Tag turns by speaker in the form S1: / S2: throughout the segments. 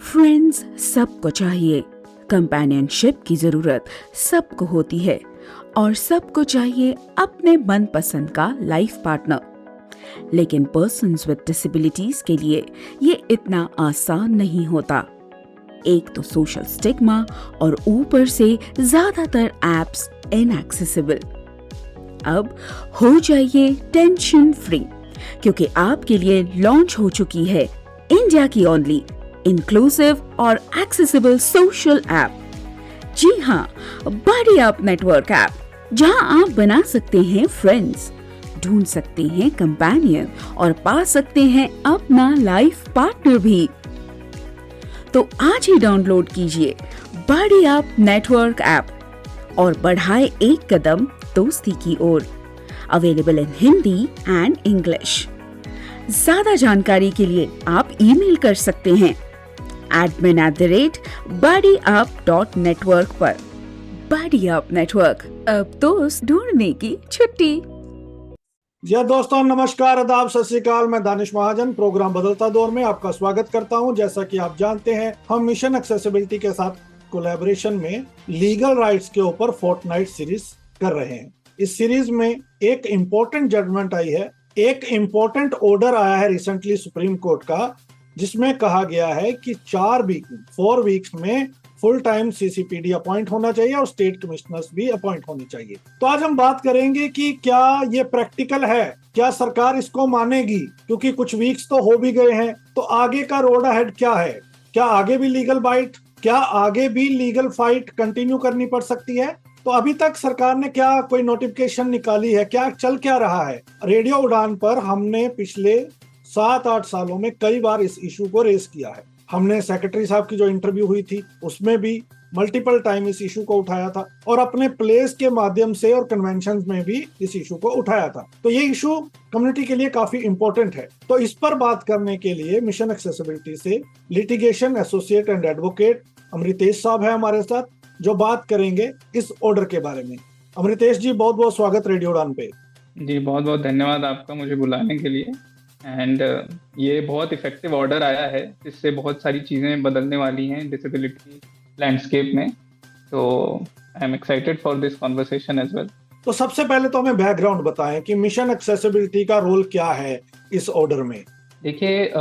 S1: Friends सबको चाहिए, companionship की जरूरत सबको होती है और सबको चाहिए अपने मनपसंद का लाइफ पार्टनर। लेकिन पर्सन्स विद डिसेबिलिटीज के लिए ये इतना आसान नहीं होता। एक तो सोशल स्टिग्मा और ऊपर से ज्यादातर एप्स इनएक्सेसिबल। अब हो जाइए टेंशन फ्री, क्योंकि आपके लिए लॉन्च हो चुकी है इंडिया की ओनली इंक्लूसिव और एक्सेसिबल सोशल ऐप। जी हाँ, बड़ी अप नेटवर्क ऐप, जहां आप बना सकते हैं फ्रेंड्स, ढूंढ सकते हैं कंपेनियन और पा सकते हैं अपना लाइफ पार्टनर भी। तो आज ही डाउनलोड कीजिए बड़ी अप नेटवर्क ऐप और बढ़ाए एक कदम दोस्ती की ओर। Available in Hindi and English. ज्यादा जानकारी के लिए आप ईमेल कर सकते हैं admin@buddyyup.network पर। बड़ी अप नेटवर्क, अब दोस्त ढूंढने की छुट्टी।
S2: जी दोस्तों, नमस्कार, आदाब, सत श्री अकाल। मैं दानिश महाजन प्रोग्राम बदलता दौर में आपका स्वागत करता हूं। जैसा कि आप जानते हैं, हम मिशन एक्सेसिबिलिटी के साथ कोलैबोरेशन में लीगल राइट्स के ऊपर फोर्टनाइट सीरीज कर रहे हैं। इस सीरीज में एक इम्पोर्टेंट जजमेंट आई है, एक इम्पोर्टेंट ऑर्डर आया है रिसेंटली सुप्रीम कोर्ट का, जिसमें कहा गया है कि 4 वीक्स में फुल टाइम सीसीपीडी अपॉइंट होना चाहिए और स्टेट कमिश्नर्स भी अपॉइंट होने चाहिए। तो आज हम बात करेंगे कि क्या ये प्रैक्टिकल है, क्या सरकार इसको मानेगी, क्योंकि कुछ वीक्स तो हो भी गए हैं। तो आगे का रोड अहेड क्या है, क्या आगे भी लीगल बाइट, क्या आगे भी लीगल फाइट कंटिन्यू करनी पड़ सकती है। तो अभी तक सरकार ने क्या कोई नोटिफिकेशन निकाली है, क्या चल क्या रहा है। रेडियो उड़ान पर हमने पिछले 7-8 सालों में कई बार इस इशू को रेस किया है। हमने सेक्रेटरी साहब की जो इंटरव्यू हुई थी उसमें भी मल्टीपल टाइम इस इशू को उठाया था और अपने प्लेस के माध्यम से और कन्वेंशंस में भी इस इशू को उठाया था। तो ये इशू कम्युनिटी के लिए काफी इंपॉर्टेंट है। तो इस पर बात करने के लिए मिशन एक्सेसिबिलिटी से litigation associate and advocate Amritesh साहब है हमारे साथ, जो बात करेंगे इस ऑर्डर के बारे में। अमृतेश जी, बहुत बहुत स्वागत रेडियो उड़ान पे।
S3: जी, बहुत बहुत धन्यवाद आपका मुझे बुलाने के लिए। एंड ये बहुत इफेक्टिव ऑर्डर आया है, जिससे बहुत सारी चीज़ें बदलने वाली हैं डिसेबिलिटी लैंडस्केप में। तो I am excited for this conversation as well.
S2: तो सबसे पहले तो हमें बैकग्राउंड बताएं कि मिशन एक्सेसिबिलिटी का रोल क्या है इस ऑर्डर में।
S3: देखिए,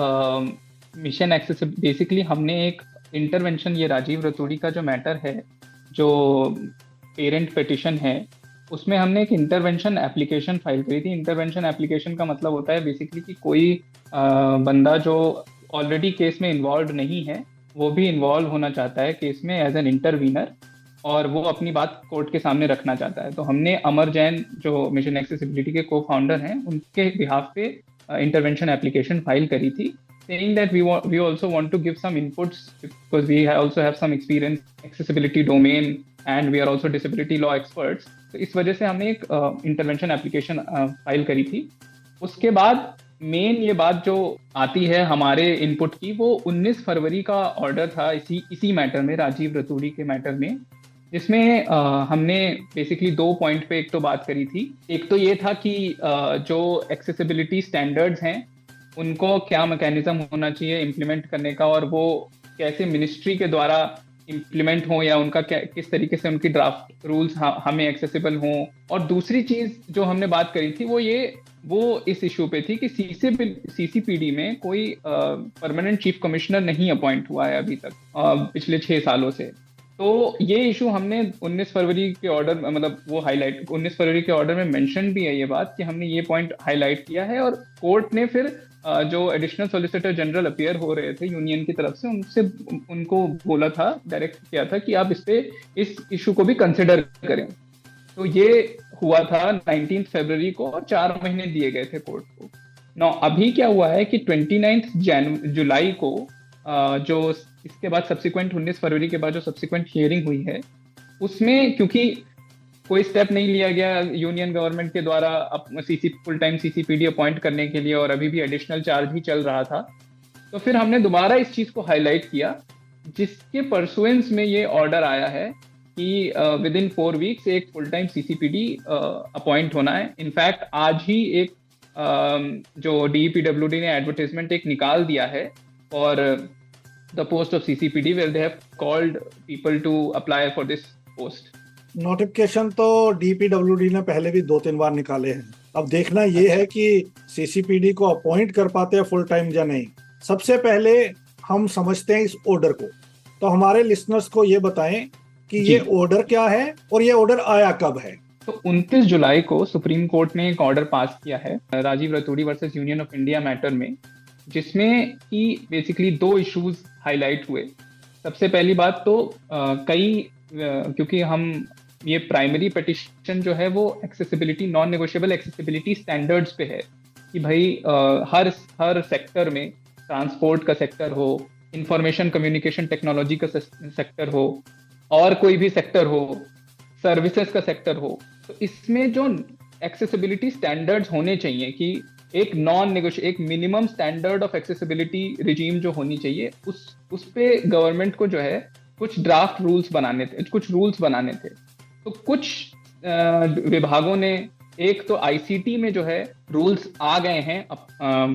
S3: मिशन एक्सेसिबिलिटी बेसिकली हमने एक इंटरवेंशन, ये राजीव रतूड़ी का जो मैटर है, जो पेरेंट पिटिशन है, उसमें हमने एक इंटरवेंशन एप्लीकेशन फाइल करी थी। इंटरवेंशन एप्लीकेशन का मतलब होता है बेसिकली कि कोई बंदा जो ऑलरेडी केस में इन्वॉल्व नहीं है, वो भी इन्वॉल्व होना चाहता है केस में एज एन इंटरवीनर, और वो अपनी बात कोर्ट के सामने रखना चाहता है। तो हमने अमर जैन, जो मिशन एक्सेसिबिलिटी के को फाउंडर हैं, उनके बिहाफ पे इंटरवेंशन एप्लीकेशन फाइल करी थी, saying that we also want to give some inputs because we also have some experience accessibility domain and we are also disability law experts। तो इस वजह से हमने एक इंटरवेंशन एप्लीकेशन फाइल करी थी। उसके बाद मेन ये बात जो आती है हमारे इनपुट की, वो 19 फरवरी का ऑर्डर था इसी मैटर में, राजीव रतूड़ी के मैटर में, जिसमें हमने बेसिकली 2 पॉइंट पे एक तो बात करी थी। एक तो ये था कि जो एक्सेसिबिलिटी स्टैंडर्ड्स हैं उनको क्या मैकेनिज्म होना चाहिए इम्प्लीमेंट करने का, और वो कैसे मिनिस्ट्री के द्वारा इम्प्लीमेंट हो, या उनका किस तरीके से उनकी ड्राफ्ट रूल्स हमें एक्सेसिबल हों। और दूसरी चीज जो हमने बात करी थी वो इस इशू पे थी कि सीसीपीडी में कोई परमानेंट चीफ कमिश्नर नहीं अपॉइंट हुआ है अभी तक पिछले 6 सालों से। तो ये इशू हमने 19 फरवरी के ऑर्डर, मतलब वो हाईलाइट 19 फरवरी के ऑर्डर में मेंशन भी है ये बात कि हमने ये पॉइंट हाईलाइट किया है। और कोर्ट ने फिर जो एडिशनल सॉलिसिटर जनरल अपीयर हो रहे थे यूनियन की तरफ से, उनको बोला था, डायरेक्ट किया था कि आप इस इशू को भी कंसिडर करें। तो ये हुआ था 19 फरवरी को और 4 महीने दिए गए थे कोर्ट को। नौ अभी क्या हुआ है कि 29 जुलाई को जो इसके बाद सब्सिक्वेंट 19 फरवरी के बाद जो सब्सिक्वेंट हियरिंग हुई है, उसमें क्योंकि कोई स्टेप नहीं लिया गया यूनियन गवर्नमेंट के द्वारा फुल टाइम सीसीपीडी अपॉइंट करने के लिए, और अभी भी एडिशनल चार्ज ही चल रहा था, तो फिर हमने दोबारा इस चीज को हाईलाइट किया, जिसके परसुएंस में ये ऑर्डर आया है कि विद इन 4 वीक्स एक फुल टाइम सीसीपीडी अपॉइंट होना है। इनफैक्ट आज ही एक जो DEPWD ने एडवर्टाइजमेंट एक निकाल दिया है, और the post of CCPD where they have called people to apply for this post.
S2: Notification तो DPWD ने पहले भी 2-3 बार निकाले हैं। अब देखना ये है कि CCPD को अपॉइंट कर पाते हैं फुल टाइम या नहीं। सबसे पहले हम समझते हैं इस ऑर्डर को, तो हमारे लिसनर्स को ये बताएं कि ये ऑर्डर क्या है और ये ऑर्डर आया कब है।
S3: तो 29 जुलाई को सुप्रीम कोर्ट ने एक ऑर्डर पास किया है Rajeev Raturi versus Union of India matter में, जिसमें कि बेसिकली 2 इश्यूज हाईलाइट हुए। सबसे पहली बात तो क्योंकि हम ये प्राइमरी पिटिशन जो है वो accessibility, non negotiable accessibility standards पे है कि भाई हर सेक्टर में, ट्रांसपोर्ट का सेक्टर हो, इंफॉर्मेशन कम्युनिकेशन टेक्नोलॉजी का सेक्टर हो, और कोई भी सेक्टर हो, सर्विसेज का सेक्टर हो, तो इसमें जो एक्सेसिबिलिटी स्टैंडर्ड्स होने चाहिए कि एक minimum standard of accessibility regime जो होनी चाहिए, उस पे गवर्नमेंट को जो है कुछ ड्राफ्ट रूल्स बनाने थे। तो कुछ विभागों ने, एक तो आईसीटी में जो है रूल्स आ गए हैं,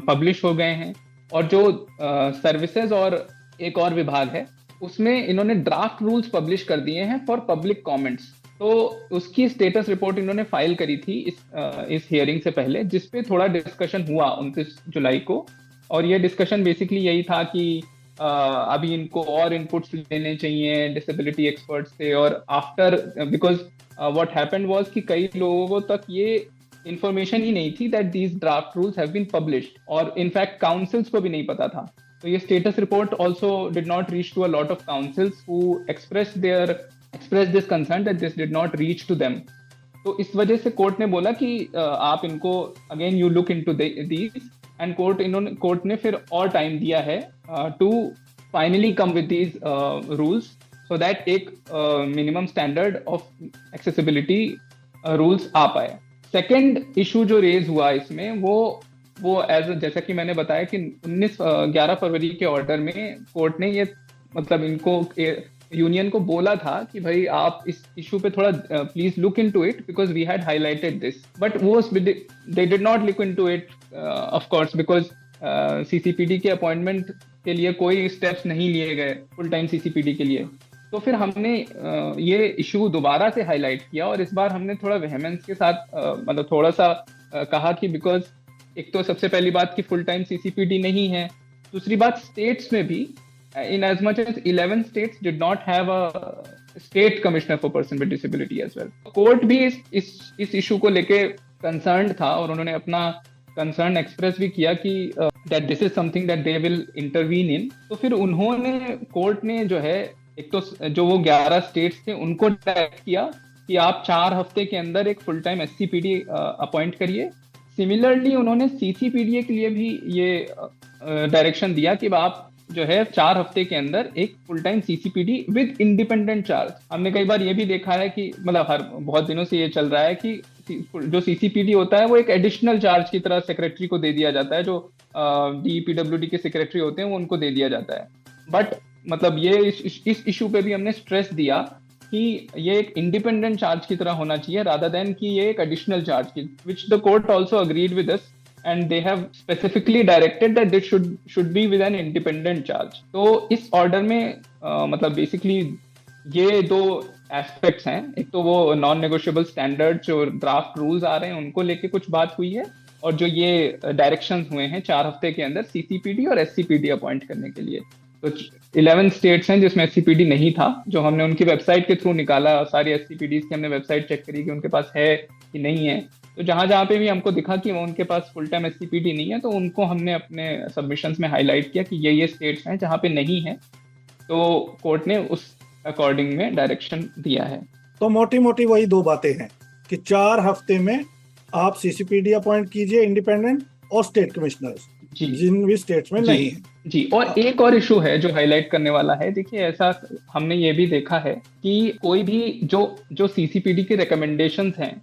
S3: पब्लिश हो गए हैं, और जो सर्विसेज और एक और विभाग है उसमें इन्होंने ड्राफ्ट रूल्स पब्लिश कर दिए हैं फॉर पब्लिक कमेंट्स। तो उसकी स्टेटस रिपोर्ट इन्होंने फाइल करी थी इस हियरिंग से पहले, जिसपे थोड़ा डिस्कशन हुआ 29 जुलाई को। और ये डिस्कशन बेसिकली यही था कि अभी इनको और इनपुट्स लेने चाहिए डिसेबिलिटी एक्सपर्ट्स से, और after because what happened was कि कई लोगों तक ये इंफॉर्मेशन ही नहीं थी that these draft rules have been published, और इनफैक्ट काउंसिल्स को भी नहीं पता था। तो ये status report also did not reach to a lot of councils who express this concern that this did not reach to them. तो इस वजह से कोर्ट ने बोला कि आप इनको again you look into these, and court ने फिर और टाइम दिया है to finally come with these rules so that एक minimum standard of accessibility rules आ पाए। सेकेंड इशू जो रेज हुआ इसमें वो जैसा कि मैंने बताया कि 11 फरवरी के ऑर्डर में कोर्ट ने ये मतलब इनको यूनियन को बोला था कि भाई आप इस इशू पे थोड़ा please look into it because we had highlighted this, but they did not look into it of course because CCPD के अपॉइंटमेंट के लिए कोई स्टेप्स नहीं लिए गए फुल टाइम सीसीपीडी के लिए। तो फिर हमने ये इशू दोबारा से हाईलाइट किया, और इस बार हमने थोड़ा वेहेमेंस के साथ मतलब थोड़ा सा कहा कि बिकॉज एक तो सबसे पहली बात कि फुल टाइम सीसीपीडी नहीं है, दूसरी बात स्टेट्स में भी in as much as 11 states did not have a state commissioner for person with disability as well. Court भी इस इशू को लेके कंसर्न था, और उन्होंने अपना कंसर्न एक्सप्रेस भी किया कि that this is something that they will intervene in. तो फिर कोर्ट ने जो है एक तो जो वो 11 स्टेट्स थे उनको डायरेक्ट किया कि आप 4 हफ्ते के अंदर एक फुल टाइम एससीपीडी अपॉइंट करिए। सिमिलरली उन्होंने सीसीपीडी के लिए भी ये डायरेक्शन दिया कि आप जो है 4 हफ्ते के अंदर एक full time CCPD with independent charge. हमने कई बार ये भी देखा है कि मतलब बहुत दिनों से ये चल रहा है कि जो सीसीपीडी होता है वो एक एडिशनल चार्ज की तरह सेक्रेटरी को दे दिया जाता है, जो डीपीडब्ल्यूडी के सेक्रेटरी होते हैं वो उनको दे दिया जाता है। बट मतलब ये इस इशू पे भी हमने स्ट्रेस दिया कि ये एक इंडिपेंडेंट चार्ज की तरह होना चाहिए रादर देन कि ये एक एडिशनल चार्ज की, which the court also agreed with us and they have specifically directed that this should be with an independent charge. तो इस ऑर्डर में मतलब बेसिकली ये 2 एस्पेक्ट्स हैं। एक तो वो नॉन नेगोशिएबल स्टैंडर्ड जो ड्राफ्ट रूल्स आ रहे हैं उनको लेके कुछ बात हुई है, और जो ये डायरेक्शंस हुए हैं 4 हफ्ते के अंदर सीसीपीडी और एससीपीडी अपॉइंट करने के लिए। तो 11 स्टेट्स हैं जिसमें एससीपीडी नहीं था, जो हमने उनकी वेबसाइट के थ्रू निकाला। सारी एससीपीडीज की हमने वेबसाइट चेक करी कि उनके पास है कि नहीं है। तो जहां पे भी हमको दिखा कि वो उनके पास फुल टाइम एससीपीडी नहीं है, तो उनको हमने अपने सबमिशंस में हाईलाइट किया कि ये स्टेट्स हैं जहां पे नहीं है। तो कोर्ट ने उस अकॉर्डिंग में डायरेक्शन दिया है।
S2: तो मोटी मोटी वही 2 बातें हैं कि 4 हफ्ते में आप सीसीपीडी अपॉइंट कीजिए इंडिपेंडेंट और स्टेट कमिश्नर्स जिन भी स्टेट्स में नहीं है
S3: जी। और एक और इशू है जो हाईलाइट करने वाला है। देखिए ऐसा हमने ये भी देखा है कि कोई भी जो सीसीपीडी के रिकमेंडेशंस हैं,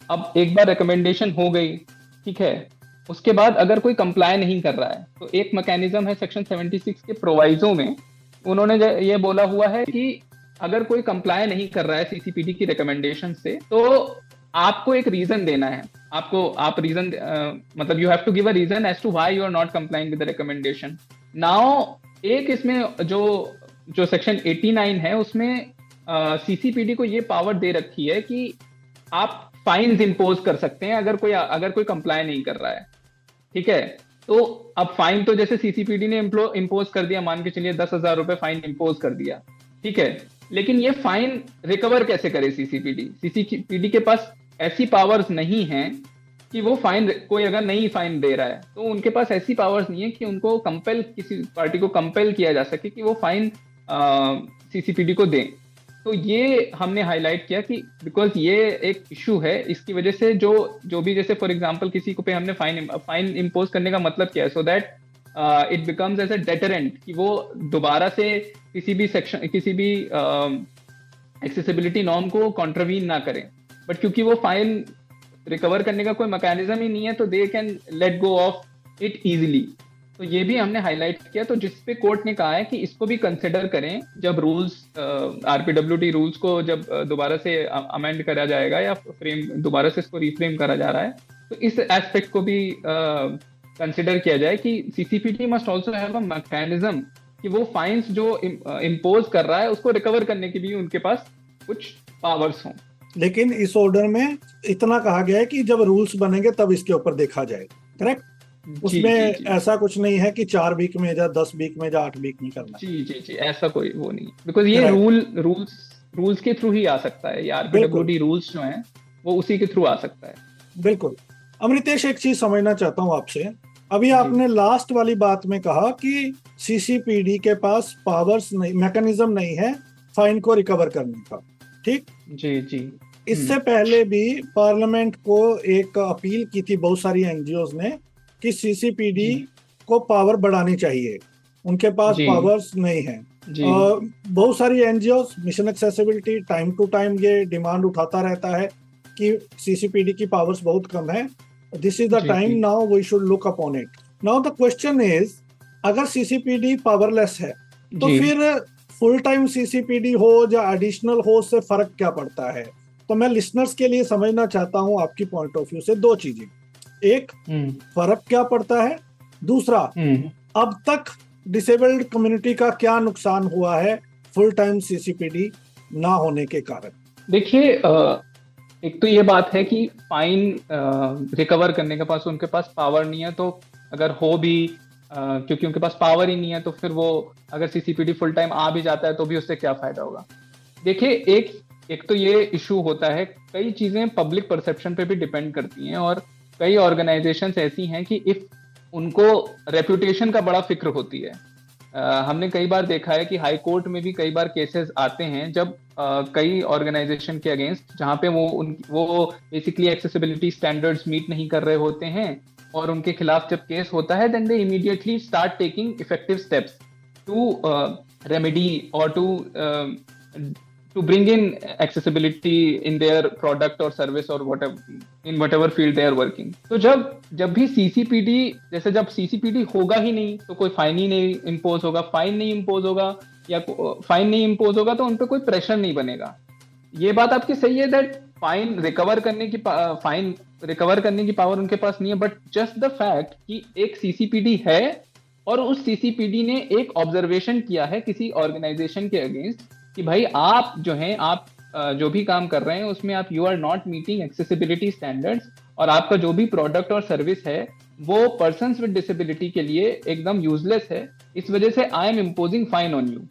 S3: अब एक बार रिकमेंडेशन हो गई, ठीक है, उसके बाद अगर कोई कंप्लाई नहीं कर रहा है तो एक मैकेनिज्म है सेक्शन 76 के प्रोवाइजो में उन्होंने ये बोला हुआ है कि अगर कोई कंप्लाई नहीं कर रहा है सीसीपीडी की रिकमेंडेशन से, तो आपको एक रीजन देना है। आप रीजन मतलब you have to give a reason as to why you are not complying with the recommendation. Now एक इसमें जो जो सेक्शन 89 है उसमें सीसीपीडी को ये पावर दे रखी है कि आप फाइन्स इम्पोज कर सकते हैं अगर कोई कंप्लाई नहीं कर रहा है। ठीक है, तो अब फाइन तो जैसे सीसीपीडी ने इम्पोज कर दिया, मान के चलिए 10,000 रुपए फाइन इम्पोज कर दिया, ठीक है, लेकिन ये फाइन रिकवर कैसे करे सीसीपीडी के पास ऐसी पावर्स नहीं है कि वो फाइन, कोई अगर नहीं फाइन दे रहा है तो उनके पास ऐसी पावर्स नहीं है कि उनको कंपेल, किसी पार्टी को कंपेल किया जा सके कि वो फाइन सीसीपीडी को दें। तो ये हमने हाईलाइट किया कि बिकॉज ये एक इशू है, इसकी वजह से जो भी, जैसे फॉर एग्जांपल किसी को पे हमने फाइन इम्पोज करने का मतलब क्या है, so that it becomes as a deterrent कि वो दोबारा से किसी भी एक्सेसिबिलिटी नॉर्म को कॉन्ट्रवीन ना करें। बट क्योंकि वो फाइन रिकवर करने का कोई मैकेनिज्म ही नहीं है, तो they can let go of it easily. तो ये भी हमने हाईलाइट किया, तो जिसपे कोर्ट ने कहा है कि इसको भी कंसिडर करें जब रूल्स, आरपीडब्ल्यूडी रूल्स को जब दोबारा से अमेंड करा जाएगा या दोबारा से इसको रिफ्रेम करा जा रहा है, तो इस एस्पेक्ट को भी कंसिडर किया जाए कि CCPD must also have a mechanism कि वो फाइन्स जो इम्पोज कर रहा है उसको रिकवर करने की भी उनके पास कुछ पावर्स हों।
S2: लेकिन इस ऑर्डर में इतना कहा गया है कि जब रूल्स बनेंगे तब इसके ऊपर देखा जाएगा, करेक्ट? उसमें
S3: जी।
S2: ऐसा कुछ नहीं है कि 4 वीक में या 10 वीक में या 8 वीक में करना।
S3: जी, ऐसा कोई वो नहीं, बिकॉज ये रूल्स के थ्रू ही आ सकता है, ये आरपीडब्ल्यूडी रूल्स जो हैं वो उसी के थ्रू आ सकता है।
S2: बिल्कुल। अमृतेश, एक चीज समझना चाहता हूँ आपसे, अभी आपने लास्ट वाली बात में कहा कि सीसीपीडी के पास पावर्स नहीं, मैकेनिज्म नहीं है फाइन को रिकवर करने का, ठीक?
S3: जी।
S2: इससे पहले भी पार्लियामेंट को एक अपील की थी बहुत सारी एनजीओज ने कि सीसीपीडी को पावर बढ़ानी चाहिए, उनके पास पावर्स नहीं है। बहुत सारी NGOs, mission accessibility, time to time ये डिमांड उठाता रहता है कि सीसीपीडी की पावर्स बहुत कम है, this is the time now we should look upon it. Now the question is, अगर सीसीपीडी पावरलेस है तो फिर फुल टाइम सीसीपीडी हो या एडिशनल हो, से फर्क क्या पड़ता है? तो मैं लिसनर्स के लिए समझना चाहता हूं आपकी पॉइंट ऑफ व्यू से दो चीजें, एक फर्क क्या पड़ता है, दूसरा अब तक डिसेबल्ड कम्युनिटी का क्या नुकसान हुआ है फुल टाइम सीसीपीडी ना होने के कारण।
S3: देखिए, एक तो ये बात है कि फाइन रिकवर करने के पास उनके पास पावर नहीं है, तो अगर हो भी क्योंकि उनके पास पावर ही नहीं है, तो फिर वो अगर सीसीपीडी फुल टाइम आ भी जाता है तो भी उससे क्या फायदा होगा। देखिए, एक तो ये इशू होता है, कई चीजें पब्लिक परसेप्शन पे भी डिपेंड करती हैं, और कई ऑर्गेनाइजेशंस ऐसी हैं कि इफ उनको रेपुटेशन का बड़ा फिक्र होती है। हमने कई बार देखा है कि हाई कोर्ट में भी कई बार केसेस आते हैं जब कई ऑर्गेनाइजेशन के अगेंस्ट, जहां पे वो बेसिकली एक्सेसिबिलिटी स्टैंडर्ड्स मीट नहीं कर रहे होते हैं, और उनके खिलाफ जब केस होता है, then they immediately start taking effective steps to remedy और to bring in accessibility in their product or service or whatever field they are working. तो जब भी सीसीपीडी, जैसे जब सीसीपीडी होगा ही नहीं तो कोई फाइन ही नहीं इम्पोज होगा, फाइन नहीं इम्पोज होगा तो उन पर कोई प्रेशर नहीं बनेगा। ये बात आपकी सही है दैट फाइन रिकवर करने की पावर उनके पास नहीं है, बट जस्ट द फैक्ट कि एक सीसीपीडी है और उस सीसीपीडी ने एक ऑब्जर्वेशन किया है किसी ऑर्गेनाइजेशन के अगेंस्ट कि भाई आप जो भी काम कर रहे हैं उसमें आप you are not meeting accessibility standards, और आपका जो भी प्रोडक्ट और सर्विस है वो पर्सन्स विद डिसेबिलिटी के लिए एकदम यूजलेस है, इस वजह से I am imposing fine on you.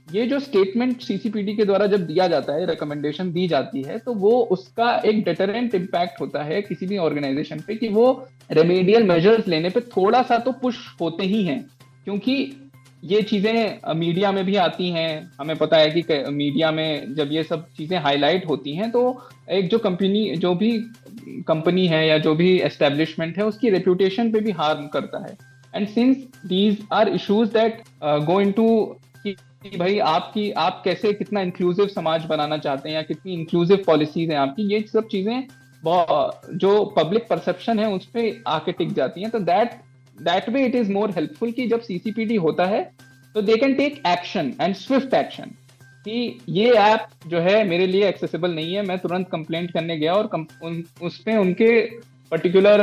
S3: ये जो स्टेटमेंट सीसीपीडी के द्वारा जब दिया जाता है, रिकमेंडेशन दी जाती है, तो वो उसका एक डिटरेंट इम्पैक्ट होता है किसी भी ऑर्गेनाइजेशन पे कि वो रेमेडियल मेजर्स लेने पे थोड़ा सा तो पुश होते ही हैं, क्योंकि ये चीजें मीडिया में भी आती हैं। हमें पता है कि मीडिया में जब ये सब चीजें हाईलाइट होती हैं तो एक जो भी कंपनी है या जो भी एस्टेब्लिशमेंट है उसकी रेप्यूटेशन पे भी हार्म करता है। And since these are issues that go into कि भाई आप कैसे कितना इंक्लूसिव समाज बनाना चाहते हैं या कितनी इंक्लूसिव पॉलिसीज हैं आपकी, ये सब चीजें जो पब्लिक परसेप्शन है उस पर आके टिक जाती हैं। तो that way it is more helpful कि जब सीसीपीडी होता है तो they can take action and swift action कि ये ऐप जो है मेरे लिए एक्सेसिबल नहीं है, मैं तुरंत कंप्लेंट करने गया और उस पे उनके पर्टिकुलर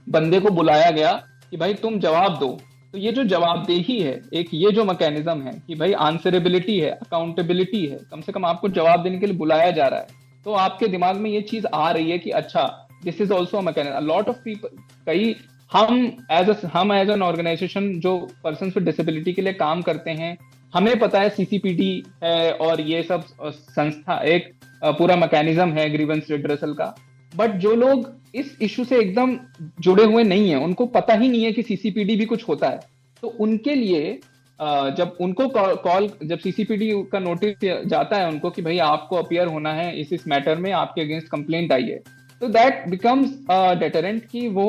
S3: बंदे को बुलाया गया कि भाई तुम जवाब दो तो ये जो जवाबदेही है, एक ये जो मैकेनिज्म है कि भाई आंसरेबिलिटी है, अकाउंटेबिलिटी है, कम से कम आपको जवाब देने के लिए बुलाया जा रहा है, तो आपके दिमाग में ये चीज आ रही है कि अच्छा, this is also mechanism. Lot of people, कई हम एज एन ऑर्गेनाइजेशन जो पर्सन विद डिसेबिलिटी के लिए काम करते हैं, हमें पता है सीसीपीडी है और ये सब संस्था एक पूरा मैकेनिज्म है ग्रीवेंस रिड्रेसल का। बट जो लोग इस इशू से एकदम जुड़े हुए नहीं है, उनको पता ही नहीं है कि सीसीपीडी भी कुछ होता है, तो उनके लिए जब उनको कॉल जब सीसीपीडी का नोटिस जाता है उनको कि भाई आपको अपीयर होना है इस मैटर में, आपके अगेंस्ट कंप्लेंट आई है, तो दैट बिकम्स डेटरेंट कि वो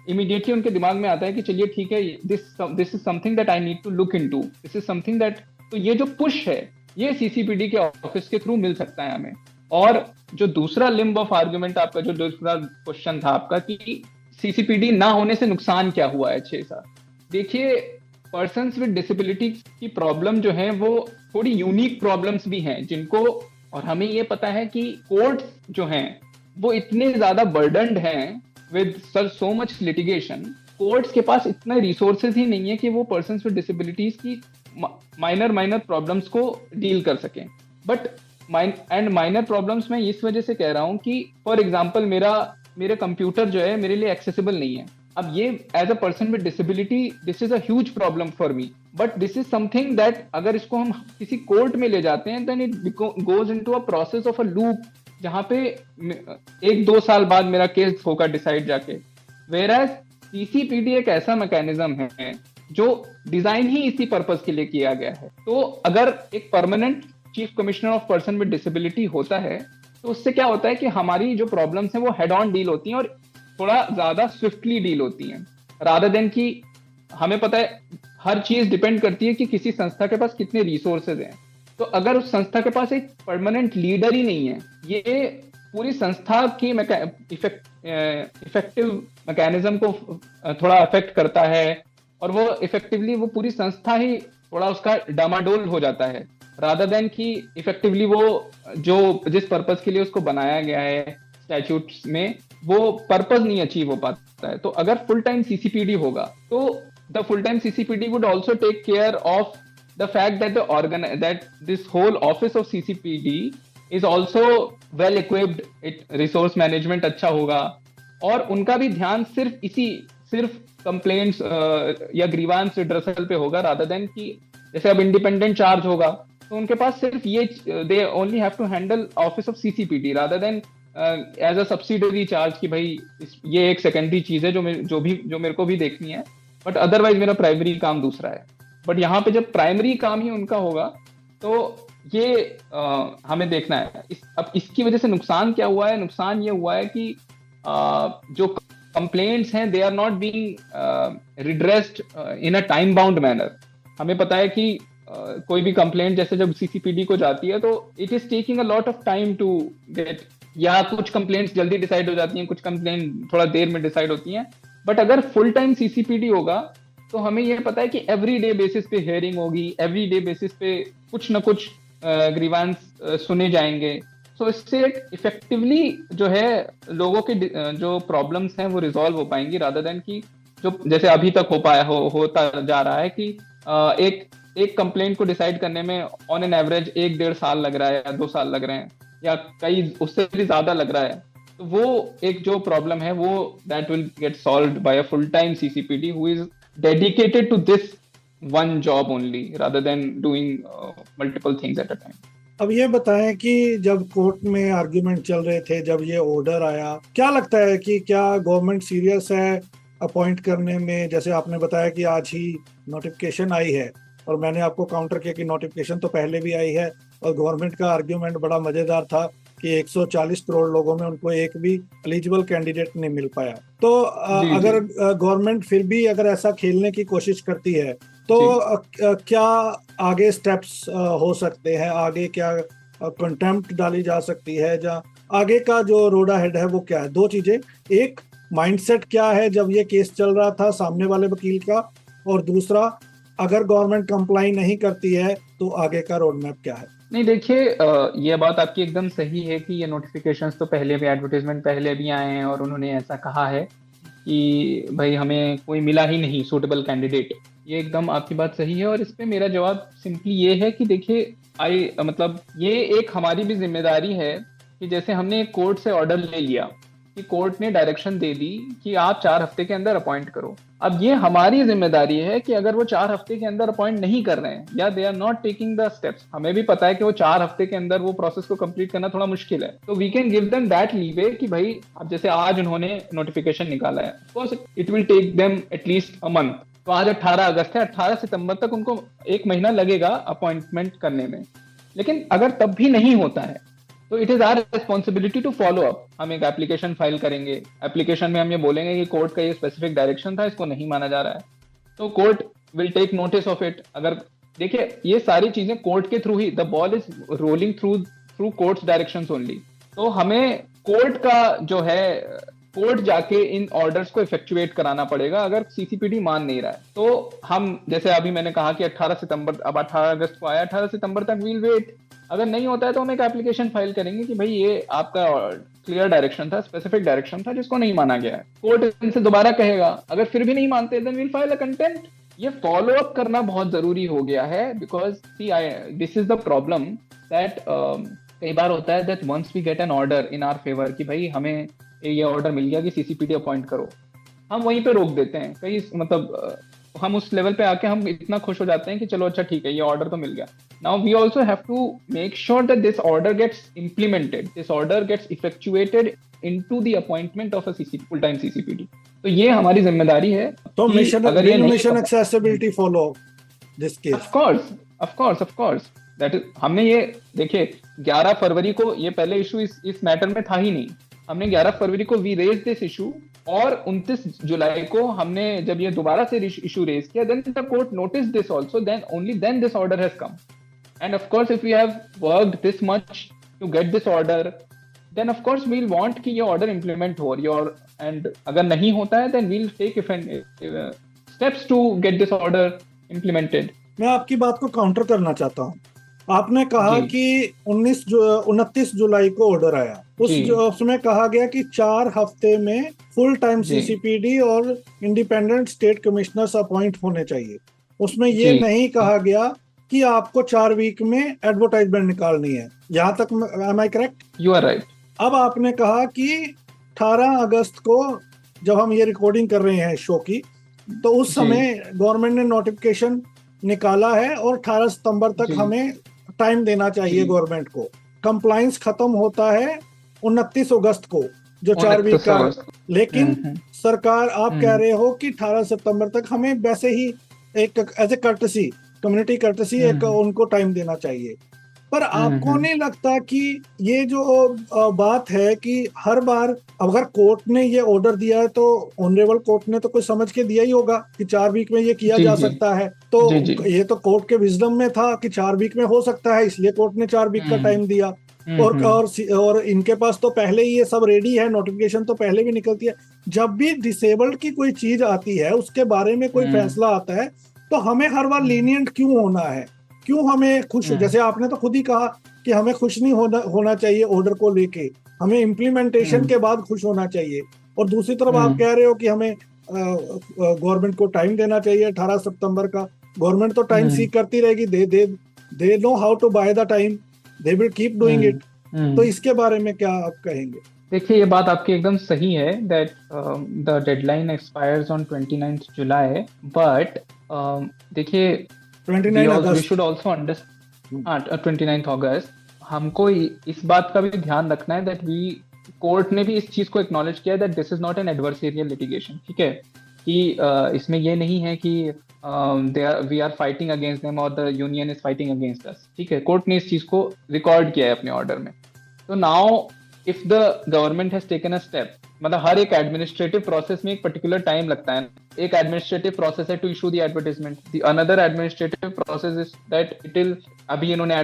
S3: इमीडिएटली उनके दिमाग में आता है कि चलिए ठीक है, this is something that I need to look into, this is something that. तो ये जो पुश है ये सीसीपीडी के ऑफिस के थ्रू मिल सकता है हमें। और जो दूसरा लिम्ब ऑफ आर्गुमेंट आपका, जो दूसरा क्वेश्चन था आपका कि सीसीपीडी ना होने से नुकसान क्या हुआ है 6 साल, देखिए पर्सन्स विद डिसेबिलिटी की प्रॉब्लम जो है वो थोड़ी यूनिक प्रॉब्लम्स भी हैं जिनको, और हमें ये पता है कि कोर्ट्स जो हैं वो इतने ज्यादा बर्डन्ड हैं with so much litigation, courts के पास इतने रिसोर्सेज ही नहीं है कि वो पर्सन्स विद डिसेबिलिटीज की माइनर प्रॉब्लम्स को डील कर सकें। बट माइनर प्रॉब्लम्स मैं इस वजह से कह रहा हूं कि फॉर एग्जांपल मेरे कंप्यूटर जो है मेरे लिए एक्सेसिबल नहीं है। अब ये as a person with disability this is a huge problem for me, but this is something that अगर इसको हम किसी कोर्ट में ले जाते हैं then it goes into a process of a loop, जहां पे 1-2 साल बाद मेरा केस होगा डिसाइड जाके। वेयरएज सीसीपीडी एक ऐसा मैकेनिज्म है जो डिजाइन ही इसी पर्पस के लिए किया गया है। तो अगर एक permanent chief commissioner of person with disability होता है तो उससे क्या होता है कि हमारी जो प्रॉब्लम्स हैं वो हेड ऑन डील होती हैं और थोड़ा ज्यादा स्विफ्टली डील होती हैं, रादर देन कि हमें पता है हर चीज डिपेंड करती है कि किसी संस्था के पास कितने रिसोर्सेज हैं। तो अगर उस संस्था के पास एक परमानेंट लीडर ही नहीं है, ये पूरी संस्था की इफेक्टिव मैकेनिज्म को थोड़ा अफेक्ट करता है और वो इफेक्टिवली वो पूरी संस्था ही थोड़ा उसका डामाडोल हो जाता है, रादर देन कि इफेक्टिवली वो जो जिस पर्पस के लिए उसको बनाया गया है स्टैट्यूट्स में वो पर्पस नहीं अचीव हो पाता है। तो अगर फुल टाइम सीसीपीडी होगा तो the full time CCPD would also take care of the fact that this whole office of CCPD is also well equipped, resource management अच्छा होगा और उनका भी ध्यान सिर्फ कंप्लेंट्स या ग्रीवांस रिड्रेसल पे होगा, रादर देन कि जैसे अब इंडिपेंडेंट चार्ज होगा तो उनके पास सिर्फ ये they only have to handle office of CCPD rather than as a subsidiary charge कि भाई ये एक सेकेंडरी चीज है जो मेरे को भी देखनी है, बट अदरवाइज मेरा प्राइमरी काम दूसरा है। बट यहाँ पे जब प्राइमरी काम ही उनका होगा तो ये हमें देखना है। अब इसकी वजह से नुकसान क्या हुआ है? नुकसान ये हुआ है कि जो कंप्लेंट्स हैं they are not being redressed in a time bound manner. हमें पता है कि कोई भी कंप्लेंट जैसे जब सीसीपीडी को जाती है तो it is taking a lot of time to get, या कुछ कंप्लेंट्स जल्दी डिसाइड हो जाती हैं, कुछ कंप्लेंट थोड़ा देर में डिसाइड होती हैं। बट अगर फुल टाइम सीसीपीडी होगा तो हमें यह पता है कि एवरी डे बेसिस पे हियरिंग होगी, एवरी डे बेसिस पे कुछ ना कुछ ग्रीवांस सुने जाएंगे। सो इससे इफेक्टिवली जो है लोगों के जो प्रॉब्लम्स हैं वो रिजॉल्व हो पाएंगी, रादर देन कि जो जैसे अभी तक होता जा रहा है कि एक कंप्लेंट को डिसाइड करने में ऑन एन एवरेज 1-1.5 साल लग रहा है या 2 साल लग रहे हैं या कई उससे भी ज्यादा लग रहा है। तो वो एक जो प्रॉब्लम है वो that will get solved by a full time CCPD who is dedicated to this one job only rather than doing multiple things at a time.
S2: अब ये बताएं कि जब कोर्ट में आर्ग्यूमेंट चल रहे थे, जब ये ऑर्डर आया, क्या लगता है कि क्या गवर्नमेंट सीरियस है अपॉइंट करने में? जैसे आपने बताया कि आज ही नोटिफिकेशन आई है और मैंने आपको काउंटर किया कि नोटिफिकेशन तो पहले भी आई है और गवर्नमेंट का आर्ग्यूमेंट बड़ा मजेदार था कि 140 करोड़ लोगों में उनको एक भी एलिजिबल कैंडिडेट नहीं मिल पाया। तो अगर गवर्नमेंट फिर भी अगर ऐसा खेलने की कोशिश करती है तो क्या आगे स्टेप्स हो सकते हैं? आगे क्या कंटेम्प्ट डाली जा सकती है? या आगे का जो रोड अहेड है वो क्या है? दो चीजें, एक माइंडसेट क्या है जब ये केस चल रहा था सामने वाले वकील का, और दूसरा अगर गवर्नमेंट कंप्लाई नहीं करती है तो आगे का रोड मैप क्या है?
S3: नहीं देखिए, ये बात आपकी एकदम सही है कि ये नोटिफिकेशंस तो पहले भी, एडवर्टाइजमेंट पहले भी आए हैं और उन्होंने ऐसा कहा है। कि भाई हमें कोई मिला ही नहीं सूटेबल कैंडिडेट। ये एकदम आपकी बात सही है, और इस पे मेरा जवाब सिंपली ये है कि देखिए मतलब ये एक हमारी भी जिम्मेदारी है कि जैसे हमने एक कोर्ट से ऑर्डर ले लिया कि कोर्ट ने डायरेक्शन दे दी कि आप 4 हफ्ते के अंदर अपॉइंट करो। अब ये हमारी जिम्मेदारी है कि अगर वो 4 हफ्ते के अंदर अपॉइंट नहीं कर रहे हैं या they are not taking the steps, हमें भी पता है कि वो 4 हफ्ते के अंदर वो प्रोसेस को कंप्लीट करना थोड़ा मुश्किल है, तो we can give them that leeway कि भाई अब जैसे आज उन्होंने नोटिफिकेशन निकाला है, of course it will take them at least a month. तो आज 18 अगस्त है, 18 सितंबर तक उनको 1 महीना लगेगा अपॉइंटमेंट करने में। लेकिन अगर तब भी नहीं होता है तो it is our responsibility to follow up. हम एक एप्लीकेशन फाइल करेंगे, एप्लीकेशन में हम ये बोलेंगे कि कोर्ट का ये स्पेसिफिक डायरेक्शन था, इसको नहीं माना जा रहा है, तो court will take notice of it. अगर देखिए ये सारी चीजें कोर्ट के थ्रू ही, the ball is rolling through courts directions only. तो हमें कोर्ट का जो है, कोर्ट जाके इन ऑर्डर्स को इफेक्चुएट कराना पड़ेगा अगर सीसीपीडी मान नहीं रहा है। तो हम जैसे अभी मैंने कहा कि 18 सितंबर, अब 18 अगस्त को आया, 18 सितंबर तक वील वेट। अगर नहीं होता है तो हम एक एप्लीकेशन फाइल करेंगे कि भाई ये आपका क्लियर डायरेक्शन था, स्पेसिफिक डायरेक्शन था जिसको नहीं माना गया है। कोर्ट इनसे दोबारा कहेगा, अगर फिर भी नहीं मानते then we'll file a contempt. ये फॉलो अप करना बहुत जरूरी हो गया है, because see this is the problem that कई बार होता है that once we get an order in our favour कि भाई हमें ये ऑर्डर मिल गया कि सीसीपीडी अपॉइंट करो, हम वहीं पे रोक देते हैं। कई मतलब हम उस लेवल पे आके हम इतना खुश हो जाते हैं कि चलो अच्छा ठीक है, ये ऑर्डर तो मिल गया। Now we also have to make sure that this order gets implemented, this order gets effectuated into the appointment of a full time CCPD. तो ये हमारी जिम्मेदारी है।
S2: तो mission accessibility follow this case.
S3: Of course that is, हमने ये देखिए 11 फरवरी को ये पहले इशू इस मैटर में था ही नहीं। हमने 11 फरवरी को वी रेज दिस इशू, और 29 जुलाई को हमने जब ये दोबारा से इशू रेज किया, then the court notice this also, then only then this order has come. And of course if we have worked this much to get this order, then of course we will want कि ये order implement हो रही है, और and अगर नहीं होता है then we will take steps to get this order implemented.
S2: मैं आपकी बात को काउंटर करना चाहता हूँ। आपने कहा कि 29 जुलाई को ऑर्डर आया, उसमें कहा गया कि 4 हफ्ते में फुल टाइम सीसीपीडी और इंडिपेंडेंट स्टेट कमिश्नर्स अपॉइंट होने चाहिए। उसमें ये नहीं कहा गया कि आपको 4 वीक में एडवर्टाइजमेंट निकालनी है। यहाँ तक am I correct?
S3: You are right.
S2: अब आपने कहा कि 18 अगस्त को जब हम ये रिकॉर्डिंग कर रहे हैं शो की, तो उस समय गवर्नमेंट ने नोटिफिकेशन निकाला है और 18 सितंबर तक हमें टाइम देना चाहिए गवर्नमेंट को। कंप्लाइंस खत्म होता है 29 अगस्त को, जो 4 वीक का। लेकिन सरकार, आप कह रहे हो कि 18 सितंबर तक हमें वैसे ही एक as a courtesy, community courtesy एक उनको टाइम देना चाहिए। पर आपको नहीं लगता कि ये जो बात है कि हर बार अगर कोर्ट ने ये ऑर्डर दिया है तो ऑनरेबल कोर्ट ने तो कुछ समझ के दिया ही होगा कि 4 वीक में ये किया जा सकता है, तो ये तो कोर्ट के विजडम में था कि 4 वीक में हो सकता है, इसलिए कोर्ट ने 4 वीक का टाइम दिया। और इनके पास तो पहले ही ये सब रेडी है, नोटिफिकेशन तो पहले भी निकलती है। जब भी डिसेबल्ड की कोई चीज आती है, उसके बारे में कोई फैसला आता है, तो हमें हर बार लीनियंट क्यों होना है? क्यों हमें खुश, जैसे आपने तो खुद ही कहा कि हमें खुश नहीं होना चाहिए ऑर्डर को लेके, हमें इम्प्लीमेंटेशन के बाद खुश होना चाहिए। और दूसरी तरफ आप कह रहे हो कि हमें गवर्नमेंट को टाइम देना चाहिए 18 सितंबर का। गवर्नमेंट तो टाइम सीक करती रहेगी, they know how to buy the time, they will keep doing it. तो इसके बारे में क्या आप कहेंगे?
S3: देखिए ये बात आपकी एकदम सही है that the deadline expires on 29 July, but देखिए 29 अगस्त, हमको इस बात का भी ध्यान रखना है दैट कोर्ट ने भी इस चीज को एक्नॉलेज किया that this is not an adversarial litigation. ठीक है, कि इसमें ये नहीं है कि we are fighting against them और the union is fighting against us. ठीक है, कोर्ट ने इस चीज को रिकॉर्ड किया है अपने ऑर्डर में। तो now if the government has taken a step, मतलब हर एक एडमिनिस्ट्रेटिव प्रोसेस में एक पर्टिकुलर टाइम लगता है। एक एडमिनिस्ट्रेटिव प्रोसेस है to issue the advertisement, the another administrative process is that it will, अभी इन्होंने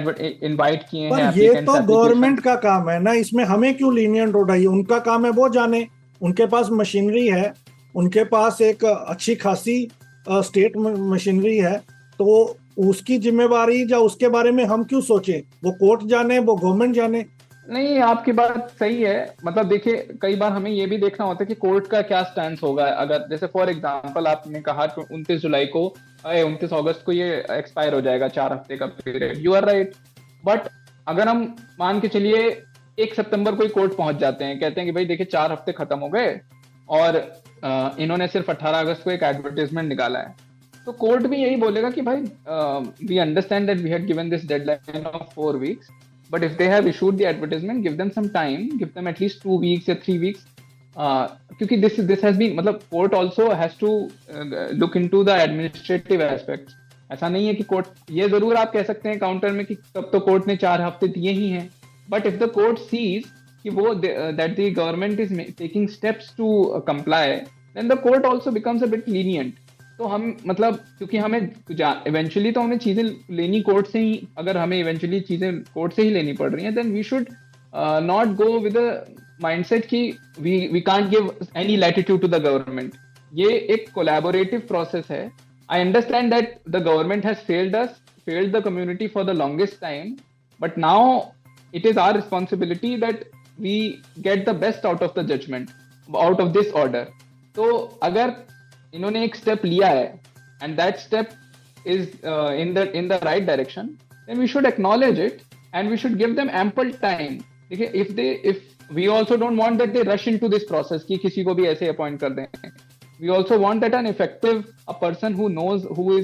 S3: इनवाइट किए हैं।
S2: ये तो गवर्नमेंट का काम है ना, इसमें हमें क्यों लीनियंट हो रही है? उनका काम है, वो जाने, उनके पास मशीनरी है, उनके पास एक अच्छी खासी स्टेट मशीनरी है, तो उसकी जिम्मेवारी या उसके बारे में हम क्यों सोचें? वो कोर्ट जाने, वो गवर्नमेंट जाने।
S3: नहीं, आपकी बात सही है। मतलब देखिए, कई बार हमें ये भी देखना होता है कि कोर्ट का क्या स्टैंड होगा। अगर जैसे फॉर एग्जांपल आपने कहा 29 जुलाई को, 29 अगस्त को ये एक्सपायर हो जाएगा, 4 हफ्ते का period, you are right. But अगर हम मान के चलिए 1 सितंबर को ही कोर्ट पहुंच जाते हैं, कहते हैं कि भाई देखिए 4 हफ्ते खत्म हो गए और इन्होंने सिर्फ 18 अगस्त को एक एडवर्टाइजमेंट निकाला है, तो कोर्ट भी यही बोलेगा कि भाई we understand that we had given this deadline of 4 weeks, but if they have issued the advertisement, give them some time, give them at least 2 weeks या 3 weeks, क्योंकि this has been, मतलब court also has to look into the administrative aspects। ऐसा नहीं है कि court, ये जरूर आप कह सकते हैं काउंटर में कि तब तो कोर्ट ने 4 हफ्ते दिए ही हैं, but if the court sees कि वो that the government is taking steps to comply, then the court also becomes a bit lenient. तो हम, मतलब क्योंकि हमें इवेंचुअली तो हमें चीजें लेनी कोर्ट से ही, अगर हमें इवेंचुअली चीजें कोर्ट से ही लेनी पड़ रही हैं, then we should not go with mindset कि we can't give any latitude to the government. ये एक कोलैबोरेटिव प्रोसेस है। I understand that the government has failed the community for the longest time, but now it is our responsibility that we get the best out of the judgment, out of this order। तो अगर इन्होंने एक step लिया है and that step is in the right direction, then we should acknowledge it and we should give them ample time. देखिए, if we also don't want that they rush into this process कि किसी को भी ऐसे appoint कर दें, we also want that an effective a person who knows who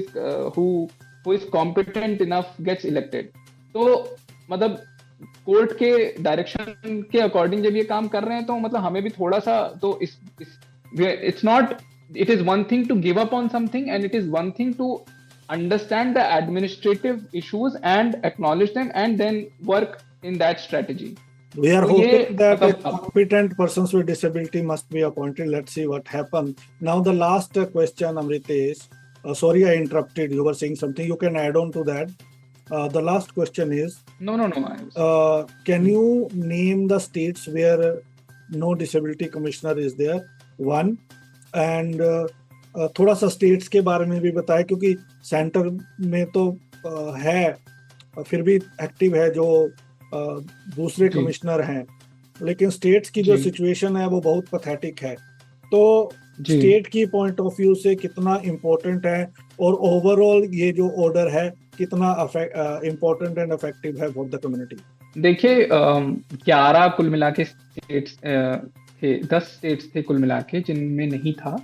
S3: is competent enough gets elected. तो मतलब कोर्ट के डायरेक्शन के अकॉर्डिंग जब ये काम कर रहे हैं, तो मतलब हमें भी थोड़ा सा तो it's not, it is one thing to give up on something and it is one thing to understand the administrative issues and acknowledge them and then work in that strategy।
S2: We are
S3: तो ये
S2: hoping that
S3: मतलब
S2: competent persons with disability must be appointed. Let's see what happens. Now the last question, Amritesh. Sorry, I interrupted. You were saying something. You can add on to that. The last question is,
S3: no
S2: can you name the states where no disability commissioner is there? One. And थोड़ा सा states के बारे में भी बताएं, क्योंकि centre में तो है, फिर भी एक्टिव है जो दूसरे कमिश्नर हैं, लेकिन स्टेट्स की जो सिचुएशन है वो बहुत पैथेटिक है। तो स्टेट की पॉइंट ऑफ व्यू से कितना इम्पोर्टेंट है और ओवरऑल ये जो ऑर्डर है कितना इम्पोर्टेंट एंड इफेक्टिव है फॉर द कम्युनिटी?
S3: देखिए, 11 कुल मिला के स्टेट्स थे, 10 स्टेट्स थे कुल मिला के जिनमें नहीं था।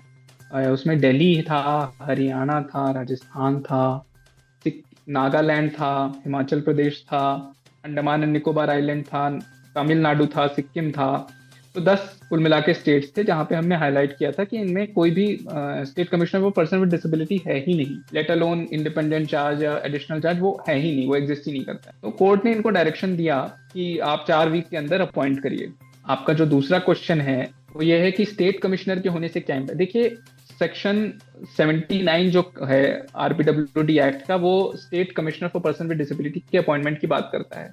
S3: उसमें दिल्ली था, हरियाणा था, राजस्थान था, नागालैंड था, हिमाचल प्रदेश था, अंडमान एंड निकोबार आइलैंड था, तमिलनाडु था, सिक्किम था। तो 10 कुल मिला के स्टेट्स थे जहाँ पे हमने हाईलाइट किया था कि इनमें कोई भी स्टेट कमिश्नर वो पर्सन विद डिसेबिलिटी है ही नहीं, लेट अलोन इंडिपेंडेंट चार्ज या एडिशनल चार्ज, वो है ही नहीं, वो एग्जिस्ट ही नहीं करता। तो कोर्ट ने इनको डायरेक्शन दिया कि आप 4 वीक के अंदर अपॉइंट करिए। आपका जो दूसरा क्वेश्चन है वो ये है कि स्टेट कमिश्नर के होने से क्या है। देखिए, सेक्शन 79 जो है आरपीडब्ल्यूडी एक्ट का, वो state commissioner for person with disability के अपॉइंटमेंट की बात करता है,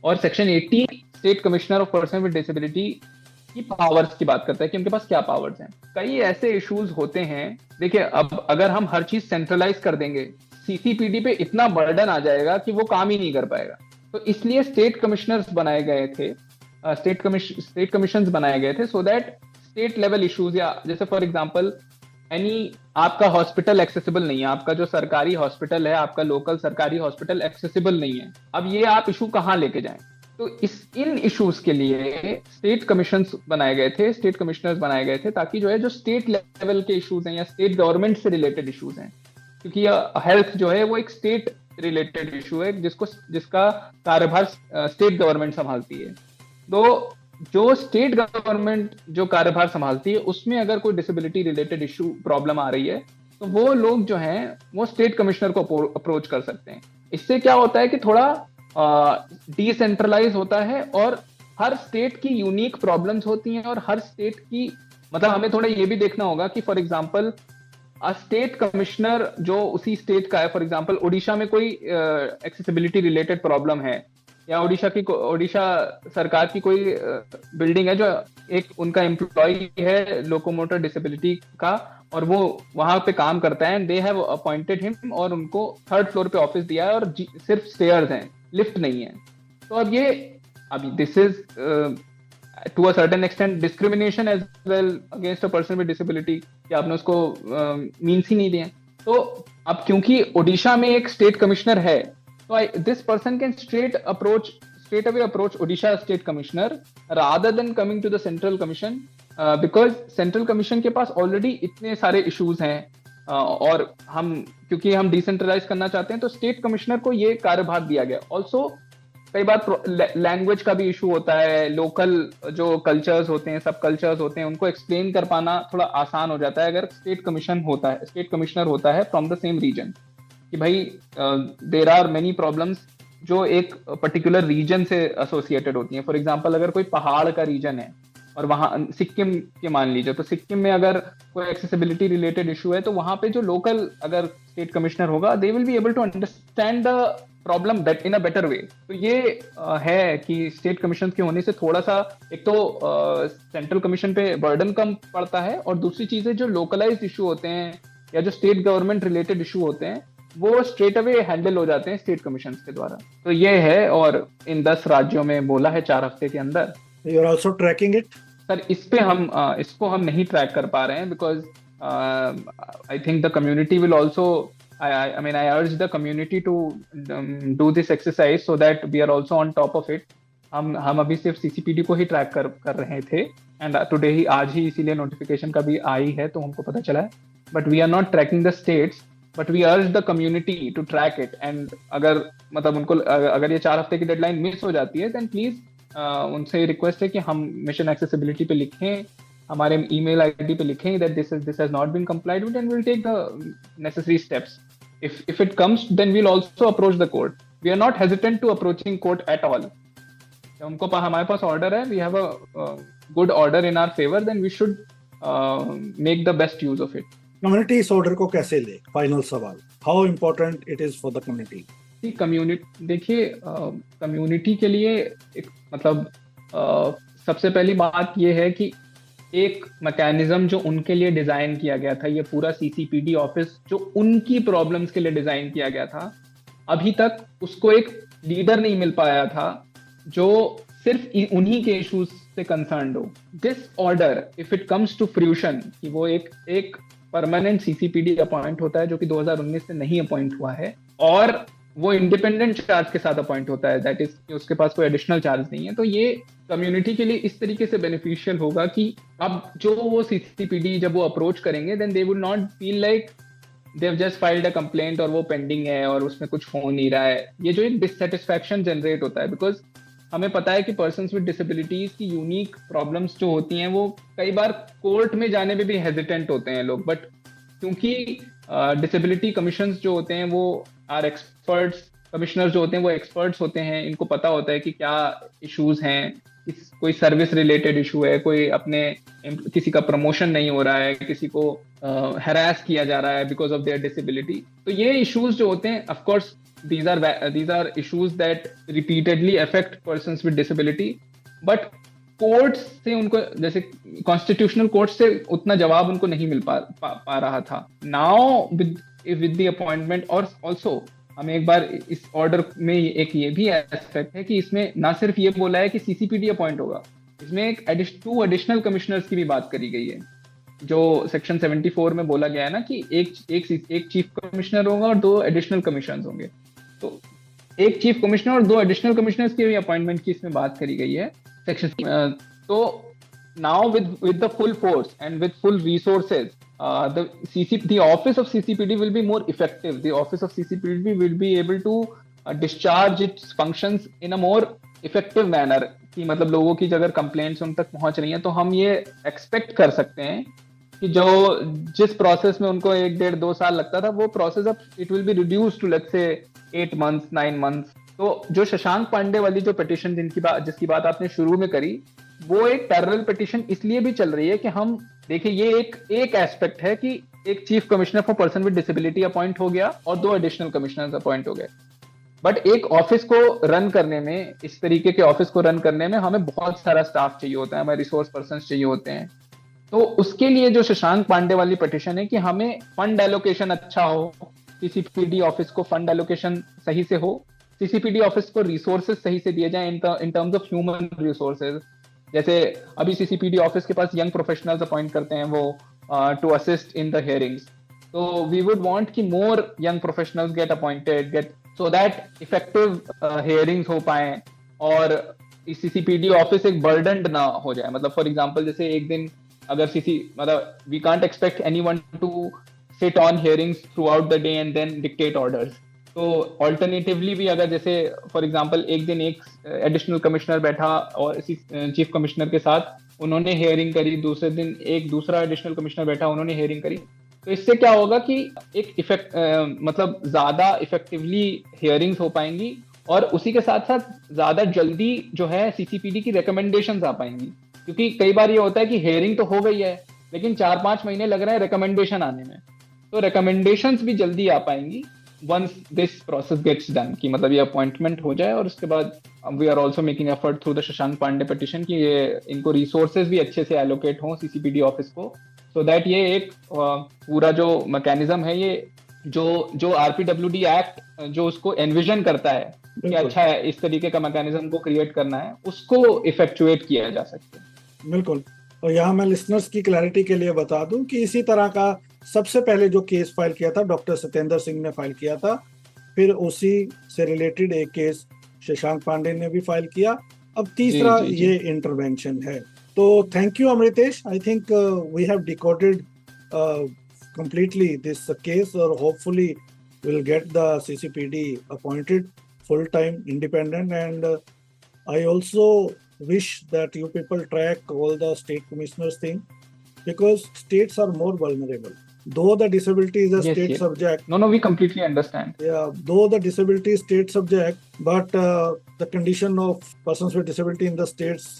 S3: और section 80 state commissioner of person with disability की पावर्स की बात करता है कि उनके पास क्या पावर्स हैं। कई ऐसे इश्यूज होते हैं, देखिए अब अगर हम हर चीज सेंट्रलाइज कर देंगे, सीसीपीडी पे इतना बर्डन आ जाएगा कि वो काम ही नहीं कर पाएगा। तो इसलिए स्टेट कमिश्नर्स बनाए गए थे, स्टेट कमीशंस बनाए गए थे, so that state level issues, या जैसे फॉर एग्जांपल आपका हॉस्पिटल एक्सेसिबल नहीं है, आपका जो सरकारी हॉस्पिटल है, आपका लोकल सरकारी हॉस्पिटल एक्सेसिबल नहीं है, अब ये आप इशू कहाँ लेके जाएं। तो इन इश्यूज के लिए स्टेट कमीशंस बनाए गए थे, स्टेट कमिश्नर्स बनाए गए थे, ताकि जो है जो स्टेट लेवल के इश्यूज हैं या स्टेट गवर्नमेंट से रिलेटेड इश्यूज हैं, क्योंकि हेल्थ जो है वो एक स्टेट रिलेटेड इशू है जिसका कार्यभार स्टेट गवर्नमेंट संभालती है। तो जो स्टेट गवर्नमेंट जो कार्यभार संभालती है, उसमें अगर कोई डिसेबिलिटी रिलेटेड इशू प्रॉब्लम आ रही है, तो वो लोग जो हैं वो स्टेट कमिश्नर को अप्रोच कर सकते हैं। इससे क्या होता है कि थोड़ा डिसेंट्रलाइज होता है, और हर स्टेट की यूनिक प्रॉब्लम्स होती हैं, और हर स्टेट की, मतलब हमें थोड़ा ये भी देखना होगा कि फॉर एग्जांपल स्टेट कमिश्नर जो उसी स्टेट का है, फॉर एग्जांपल उड़ीसा में कोई एक्सेसिबिलिटी रिलेटेड प्रॉब्लम है, या उड़ीसा सरकार की कोई बिल्डिंग है जो एक उनका एम्प्लॉय है लोकोमोटर डिसेबिलिटी का, और वो वहां पे काम करता है, दे हैव अपॉइंटेड हिम, और उनको 3rd फ्लोर पे ऑफिस दिया है, और सिर्फ स्टेयर्स हैं, लिफ्ट नहीं है। तो अब ये अभी this is to a certain extent discrimination as well against a person with disability, कि आपने उसको मीन्स ही नहीं दिए। तो अब क्योंकि ओडिशा में एक स्टेट कमिश्नर है, तो this person can straight away approach Odisha State Commissioner rather than coming to the Central Commission, because Central Commission के पास ऑलरेडी इतने सारे इश्यूज हैं, और क्योंकि हम डिसेंट्रलाइज करना चाहते हैं तो स्टेट कमिश्नर को ये कार्यभार दिया गया। ऑल्सो कई बार लैंग्वेज का भी इशू होता है, लोकल जो कल्चर्स होते हैं, सब कल्चर्स होते हैं, उनको एक्सप्लेन कर पाना थोड़ा आसान हो जाता है अगर स्टेट कमिश्नर होता है फ्रॉम द सेम रीजन, कि भाई देर आर मेनी प्रॉब्लम्स जो एक पर्टिकुलर रीजन से एसोसिएटेड होती हैं। फॉर एग्जांपल अगर कोई पहाड़ का रीजन है और वहां सिक्किम के मान लीजिए, तो सिक्किम में अगर कोई एक्सेसिबिलिटी रिलेटेड इशू है तो वहां पे जो लोकल अगर स्टेट कमिश्नर होगा, they will be able to understand the problem in a better way. तो ये है कि स्टेट कमीशन के होने से थोड़ा सा एक तो सेंट्रल कमीशन पे बर्डन कम पड़ता है, और दूसरी चीज है जो लोकलाइज्ड इशू होते हैं या जो स्टेट गवर्नमेंट रिलेटेड इशू होते हैं वो स्ट्रेट अवे हैंडल हो जाते हैं स्टेट कमीशन के द्वारा। तो ये है, और इन 10 राज्यों में बोला है 4 हफ्ते के अंदर।
S2: You are also tracking it?
S3: Sir इसको हम नहीं ट्रैक कर पा रहे हैं, because I think the community will also, I mean, I urge the community to do this exercise so that we are also on top of it. हम अभी सिर्फ CCPD को ही ट्रैक कर रहे थे, एंड टुडे ही, आज ही इसीलिए notification का भी आई है तो हमको पता चला है, but we are not tracking the states, but we urge the community to track it. And अगर मतलब उनको अगर ये 4 हफ्ते की डेडलाइन मिस हो जाती है, देन प्लीज उनसे रिक्वेस्ट है कि हम मिशन एक्सेसिबिलिटी पे लिखें, हमारे ईमेल आईडी पे लिखें that this has not been complied with, and we'll take the necessary steps. If it comes, then we'll also approach the court. We are not hesitant to approaching court at all. हमको हमारे पास order है, we have a good order in our favor, then we should make the best use of it.
S2: Community इस order को कैसे ले? Final सवाल, how important it is for the community?
S3: Community, देखिए community के लिए एक मतलब सबसे पहली बात ये है कि एक मैकेनिज्म जो उनके लिए डिजाइन किया गया था, ये पूरा CCPD ऑफिस जो उनकी प्रॉब्लम्स के लिए डिजाइन किया गया था, अभी तक उसको एक लीडर नहीं मिल पाया था जो सिर्फ उन्हीं के इश्यूज से कंसर्न्ड हो। This order if it comes to fruition, कि वो एक परमानेंट CCPD अपॉइंट होता है जो कि 2019 से नहीं अपॉइंट हुआ है, और वो इंडिपेंडेंट चार्ज के साथ अपॉइंट होता है, दैट इज उसके पास कोई एडिशनल चार्ज नहीं है। तो ये कम्युनिटी के लिए इस तरीके से बेनिफिशियल होगा कि अब जो वो CCPD जब वो अप्रोच करेंगे, then they would not feel like they have just filed a complaint और वो पेंडिंग है और उसमें कुछ हो नहीं रहा है। ये जो एक डिससेटिस्फैक्शन जनरेट होता है, बिकॉज हमें पता है कि पर्सन्स विद डिसेबिलिटीज की यूनिक प्रॉब्लम्स जो होती हैं वो कई बार कोर्ट में जाने में भी हेजिटेंट होते हैं लोग, बट क्योंकि डिसेबिलिटी कमीशंस जो होते हैं वो आर एक्सपर्ट्स, कमिश्नर जो होते हैं वो एक्सपर्ट्स होते हैं, इनको पता होता है कि क्या इश्यूज हैं, कोई सर्विस रिलेटेड इशू है, कोई अपने किसी का प्रमोशन नहीं हो रहा है, किसी को हैरास किया जा रहा है बिकॉज ऑफ देयर डिसेबिलिटी। तो ये इश्यूज जो होते हैं, of course these are issues that repeatedly affect persons with disability, but court से उनको, जैसे कॉन्स्टिट्यूशनल कोर्ट से उतना जवाब उनको नहीं मिल पा रहा था। नाउ विद द अपॉइंटमेंट, और ऑल्सो हमें एक बार इस ऑर्डर में एक ये भी एस्पेक्ट है कि इसमें ना सिर्फ ये बोला है कि CCPD अपॉइंट होगा, इसमें एक 2 एडिशनल कमिश्नर्स की भी बात करी गई है, जो सेक्शन 74 में बोला गया है ना कि एक चीफ कमिश्नर होगा और 2 एडिशनल कमिश्नर्स होंगे। तो एक चीफ कमिश्नर और 2 एडिशनल कमिश्नर्स की भी अपॉइंटमेंट की इसमें बात करी गई है सेक्शन। तो now with the full force and with full resources, the office of CCPD will be more effective. The office of CCPD will be able to discharge its functions in a more effective manner. कि मतलब लोगों की अगर complaints उन तक पहुंच रही हैं तो हम ये एक्सपेक्ट कर सकते हैं कि जिस प्रोसेस में उनको 1, 1.5, 2 साल लगता था, वो प्रोसेस अब it will be reduce to let's say 8 months, 9 months। तो जो शशांक पांडे वाली जो पिटिशन जिसकी बात आपने शुरू में करी, वो एक पैरेलल पिटिशन इसलिए भी चल रही है कि हम देखिए, ये एक एस्पेक्ट है कि एक chief commissioner for person with disability appoint हो गया और 2 एडिशनल कमिश्नर्स अपॉइंट हो गए, बट एक ऑफिस को रन करने में, इस तरीके के ऑफिस को रन करने में हमें बहुत सारा स्टाफ चाहिए होता है, हमें रिसोर्स पर्सन चाहिए होते हैं। तो उसके लिए जो शशांक पांडे वाली पिटिशन है कि हमें फंड एलोकेशन अच्छा हो, CCPD ऑफिस को फंड एलोकेशन सही से हो, सीसीपीडी ऑफिस को रिसोर्सेज सही से दिए जाएं in terms of human resources. जैसे अभी सीसीपीडी ऑफिस के पास यंग प्रोफेशनल्स अपॉइंट करते हैं वो to assist in the hearings, तो वी वुड वांट कि more young professionals get appointed so that effective hearings हो पाए और सीसीपीडी ऑफिस एक बर्डन ना हो जाए। मतलब फॉर एग्जांपल जैसे एक दिन अगर मतलब we can't expect anyone to sit on hearings throughout the day and then dictate orders. तो ऑल्टरनेटिवली भी अगर जैसे फॉर एग्जांपल एक दिन एक एडिशनल कमिश्नर बैठा और चीफ कमिश्नर के साथ उन्होंने हियरिंग करी, दूसरे दिन एक दूसरा एडिशनल कमिश्नर बैठा उन्होंने हियरिंग करी, तो इससे क्या होगा कि एक मतलब ज्यादा इफेक्टिवली हियरिंग्स हो पाएंगी और उसी के साथ साथ ज्यादा जल्दी जो है सीसीपीडी की रिकमेंडेशंस आ पाएंगी। क्योंकि कई बार ये होता है कि हियरिंग तो हो गई है लेकिन 4-5 महीने लग रहे हैं रिकमेंडेशन आने में, तो रिकमेंडेशंस भी जल्दी आ पाएंगी once this process gets done, कि मतलब ये अपॉइंटमेंट हो जाए। और उसके बाद we are also making effort through the Shashank Pandey petition कि ये इनको रिसोर्सेज भी अच्छे से एलोकेट हों सीसीपीडी ऑफिस को, सो दैट ये एक पूरा जो मैकेनिज्म है, ये जो आरपीडब्ल्यूडी एक्ट जो उसको एनविजन करता है कि अच्छा है इस तरीके का मैकेनिज्म को क्रिएट करना है, उसको इफेक्चुएट किया जा सकता है।
S2: बिल्कुल। और यहाँ मैं लिसनर्स की क्लैरिटी के लिए बता दूं कि इसी तरह का सबसे पहले जो केस फाइल किया था डॉक्टर सत्येंद्र सिंह ने फाइल किया था, फिर उसी से रिलेटेड एक केस शशांक पांडे ने भी फाइल किया, अब तीसरा ये इंटरवेंशन है। तो thank you Amritesh, I think we have decoded completely this case, or hopefully we'll get the CCPD appointed full-time independent. And I also wish that you people track all the state commissioners thing, because states are more vulnerable. Though the disability is a state subject.
S3: No, we completely understand.
S2: Yeah, though the disability is state subject, but the condition of persons with disability in the states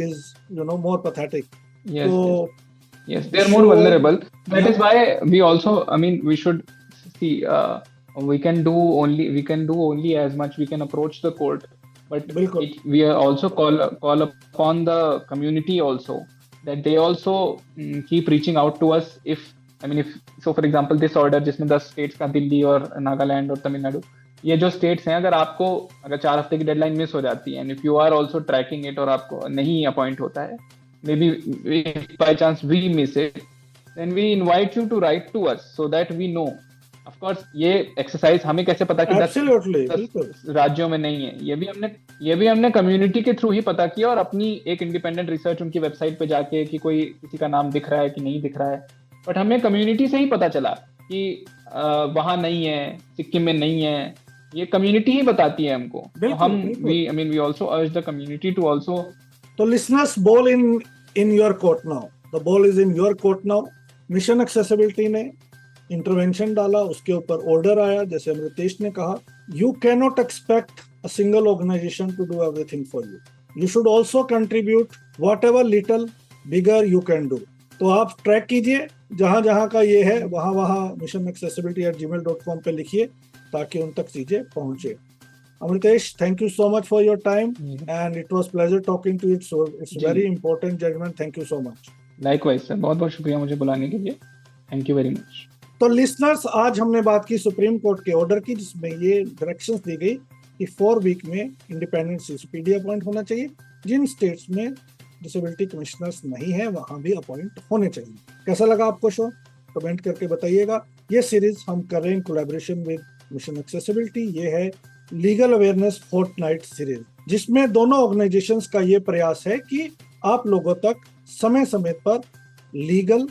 S2: is, more pathetic.
S3: Yes. So, yes, they are more vulnerable. That is why we also, we should see, we can do only as much. We can approach the court, but we are also call upon the community also, that they also keep reaching out to us. If for example this order जिसमें 10 states का दिल्ली और नागालैंड और तमिलनाडु, ये जो states हैं, अगर 4 हफ्ते की डेडलाइन मिस हो जाती है, and if you are also tracking it और आपको नहीं अपॉइंट होता है, maybe by chance we miss it, then we invite you to write to us so that we know. Of course ये एक्सरसाइज हमें कैसे पता कि 10 राज्यों में नहीं है, ये भी हमने कम्युनिटी के थ्रू ही पता किया, और अपनी एक इंडिपेंडेंट रिसर्च उनकी वेबसाइट पे जाके कि कोई किसी का नाम दिख रहा है कि नहीं दिख रहा है, बट हमें कम्युनिटी से ही पता चला कि वहां नहीं है, सिक्किम में नहीं है, ये कम्युनिटी ही बताती है हमको। तो हम we also urge the community to also.
S2: तो listeners, ball in your court now. The ball is in your court now. Mission accessibility ने इंटरवेंशन डाला, उसके ऊपर ऑर्डर आया, जैसे अमृतेश ने कहा, you can not expect a single organisation to do everything for you. You should also contribute whatever little bigger you can do. तो आप ट्रैक कीजिए, जहां जहां का ये है वहां missionaccessibility@gmail.com पे लिखिए ताकि उन तक चीजें पहुंचे. Amritesh, thank you so much for your time, and it was pleasure talking to you. So it's very important judgment. Thank you so much.
S3: Likewise sir, बहुत बहुत शुक्रिया मुझे बुलाने के लिए. Thank you very much.
S2: तो लिसनर्स, आज हमने बात की सुप्रीम कोर्ट के ऑर्डर की, जिसमें ये डायरेक्शंस दी गई कि 4 वीक में इंडिपेंडेंट सीसीपीडी अपॉइंट होना चाहिए. जिन स्टेट्स में डिसेबिलिटी कमिश्नर्स नहीं है वहां भी अपॉइंट होने चाहिए. कैसा लगा आपको शो? कमेंट करके बताइएगा. ये सीरीज हम कर रहे हैं in collaboration with mission accessibility. ये है लीगल अवेयरनेस फोर्टनाइट सीरीज, जिसमें दोनों ऑर्गेनाइजेशंस का ये प्रयास है कि आप लोगों तक समय समय पर लीगल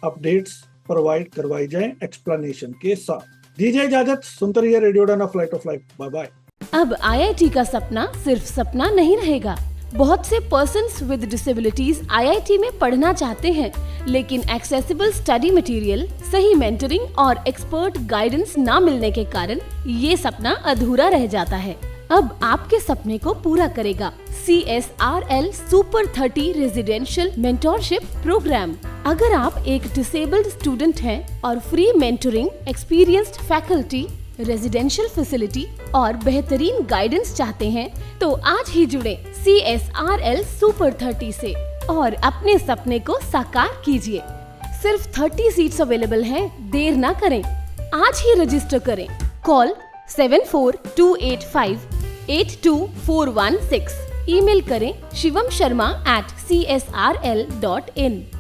S2: अपडेट्स प्रोवाइड करवाई जाएं एक्सप्लेनेशन के साथ. दीजिए इजाजत, सुनते रहिए radio Dana flight of life. Bye bye.
S4: अब आईआईटी का सपना सिर्फ सपना नहीं रहेगा. बहुत से पर्सन्स विद डिसेबिलिटीज आईआईटी में पढ़ना चाहते हैं, लेकिन एक्सेसिबल स्टडी मटेरियल, सही मेंटरिंग और एक्सपर्ट गाइडेंस ना मिलने के कारण ये सपना अधूरा रह जाता है. अब आपके सपने को पूरा करेगा CSRL super 30 residential mentorship programme. अगर आप एक डिसेबल्ड स्टूडेंट हैं और free mentoring, experienced faculty, residential facility और बेहतरीन गाइडेंस चाहते हैं, तो आज ही जुड़े CSRL सुपर 30 से और अपने सपने को साकार कीजिए. सिर्फ 30 सीट्स अवेलेबल हैं. देर ना करें, आज ही रजिस्टर करें. कॉल 7428582416। ईमेल करें shivam sharma@csrl.in।